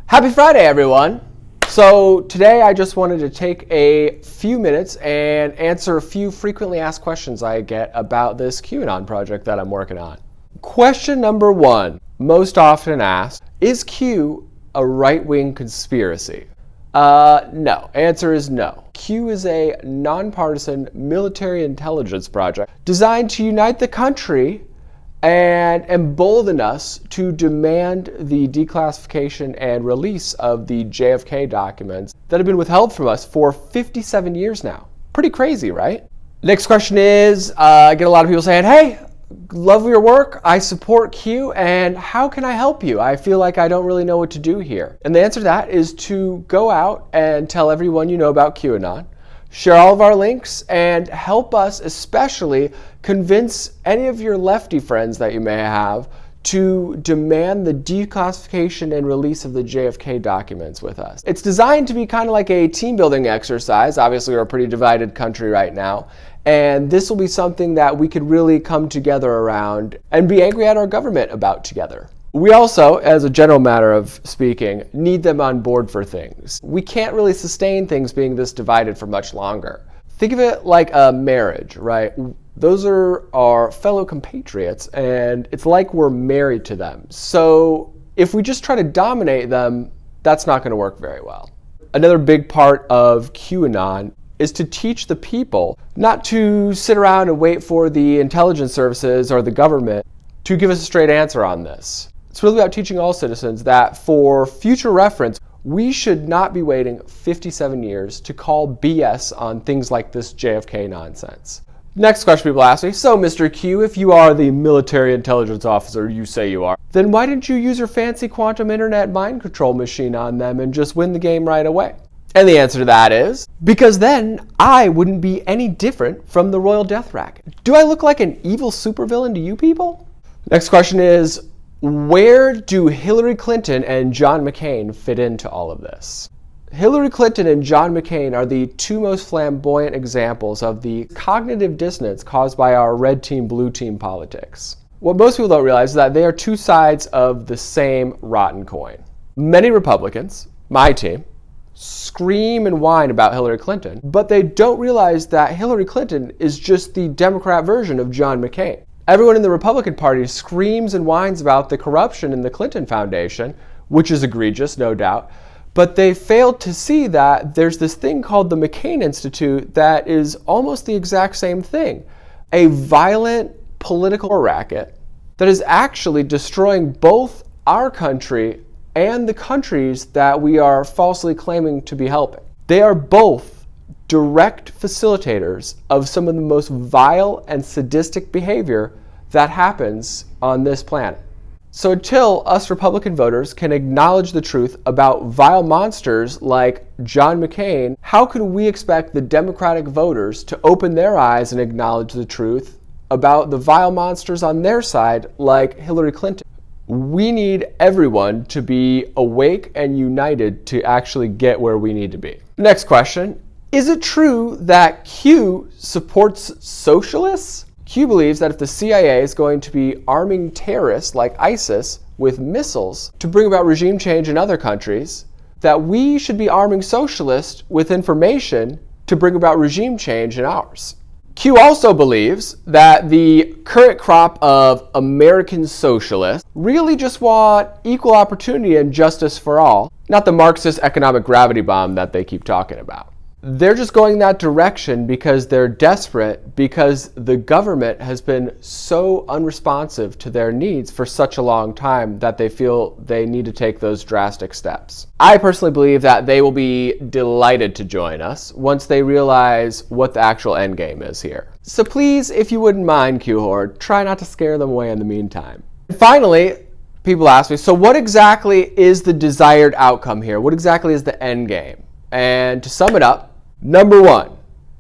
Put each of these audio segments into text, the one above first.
Happy Friday, everyone. So today I just wanted to take a few minutes and answer a few frequently asked questions I get about this QAnon project that I'm working on. Question number one, most often asked, is Q a right-wing conspiracy? No. Answer is no. Q is a nonpartisan military intelligence project designed to unite the country and embolden us to demand the declassification and release of the JFK documents that have been withheld from us for 57 years now. Pretty crazy, right? Next question is, I get a lot of people saying, hey, love your work, I support Q, and how can I help you? I feel like I don't really know what to do here. And the answer to that is to go out and tell everyone you know about QAnon, share all of our links, and help us especially convince any of your lefty friends that you may have to demand the declassification and release of the JFK documents with us. It's designed to be kind of like a team building exercise. Obviously, we're a pretty divided country right now, and this will be something that we could really come together around and be angry at our government about together. We also, as a general matter of speaking, need them on board for things. We can't really sustain things being this divided for much longer. Think of it like a marriage, right? Those are our fellow compatriots, and it's like we're married to them. So if we just try to dominate them, that's not going to work very well. Another big part of QAnon is to teach the people not to sit around and wait for the intelligence services or the government to give us a straight answer on this. It's really about teaching all citizens that for future reference, we should not be waiting 57 years to call BS on things like this JFK nonsense. Next question people ask me, so Mr. Q, if you are the military intelligence officer you say you are, then why didn't you use your fancy quantum internet mind control machine on them and just win the game right away? And the answer to that is, because then I wouldn't be any different from the Royal Death Racket. Do I look like an evil supervillain to you people? Next question is, where do Hillary Clinton and John McCain fit into all of this? Hillary Clinton and John McCain are the two most flamboyant examples of the cognitive dissonance caused by our red team, blue team politics. What most people don't realize is that they are two sides of the same rotten coin. Many Republicans, my team, scream and whine about Hillary Clinton, but they don't realize that Hillary Clinton is just the Democrat version of John McCain. Everyone in the Republican Party screams and whines about the corruption in the Clinton Foundation, which is egregious, no doubt, but they failed to see that there's this thing called the McCain Institute that is almost the exact same thing. A violent political racket that is actually destroying both our country and the countries that we are falsely claiming to be helping. They are both direct facilitators of some of the most vile and sadistic behavior that happens on this planet. So until us Republican voters can acknowledge the truth about vile monsters like John McCain, how can we expect the Democratic voters to open their eyes and acknowledge the truth about the vile monsters on their side like Hillary Clinton? We need everyone to be awake and united to actually get where we need to be. Next question. Is it true that Q supports socialists? Q believes that if the CIA is going to be arming terrorists like ISIS with missiles to bring about regime change in other countries, that we should be arming socialists with information to bring about regime change in ours. Q also believes that the current crop of American socialists really just want equal opportunity and justice for all, not the Marxist economic gravity bomb that they keep talking about. They're just going that direction because they're desperate, because the government has been so unresponsive to their needs for such a long time that they feel they need to take those drastic steps. I personally believe that they will be delighted to join us once they realize what the actual end game is here. So please, if you wouldn't mind, Q-Horde, try not to scare them away in the meantime. And finally, people ask me, so what exactly is the desired outcome here? What exactly is the end game? And to sum it up, number one,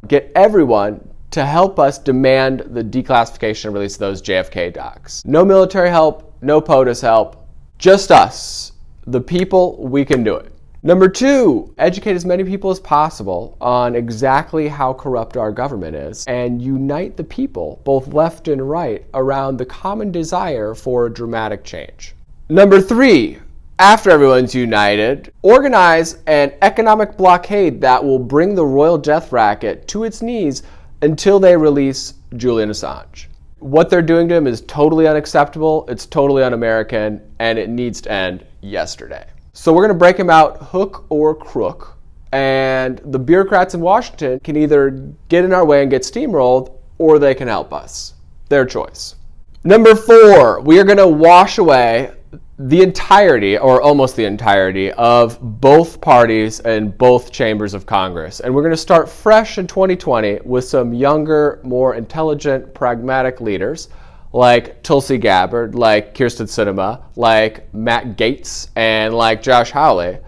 get everyone to help us demand the declassification and release of those JFK docs. No military help, no POTUS help, just us, the people, we can do it. Number two, educate as many people as possible on exactly how corrupt our government is and unite the people, both left and right, around the common desire for dramatic change. Number three, After everyone's united, organize an economic blockade that will bring the royal death racket to its knees until they release Julian Assange. What they're doing to him is totally unacceptable, it's totally un-American, and it needs to end yesterday. So we're going to break him out hook or crook, and the bureaucrats in Washington can either get in our way and get steamrolled, or they can help us. Their choice. Number 4, we are going to wash away the entirety, or almost the entirety, of both parties and both chambers of Congress. And we're going to start fresh in 2020 with some younger, more intelligent, pragmatic leaders like Tulsi Gabbard, like Kyrsten Sinema, like Matt Gaetz, and like Josh Hawley.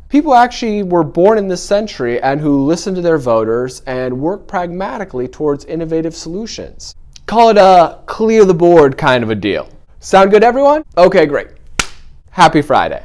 People actually were born in this century and who listen to their voters and work pragmatically towards innovative solutions. Call it a clear the board kind of a deal. Sound good, everyone? Okay, great. Happy Friday.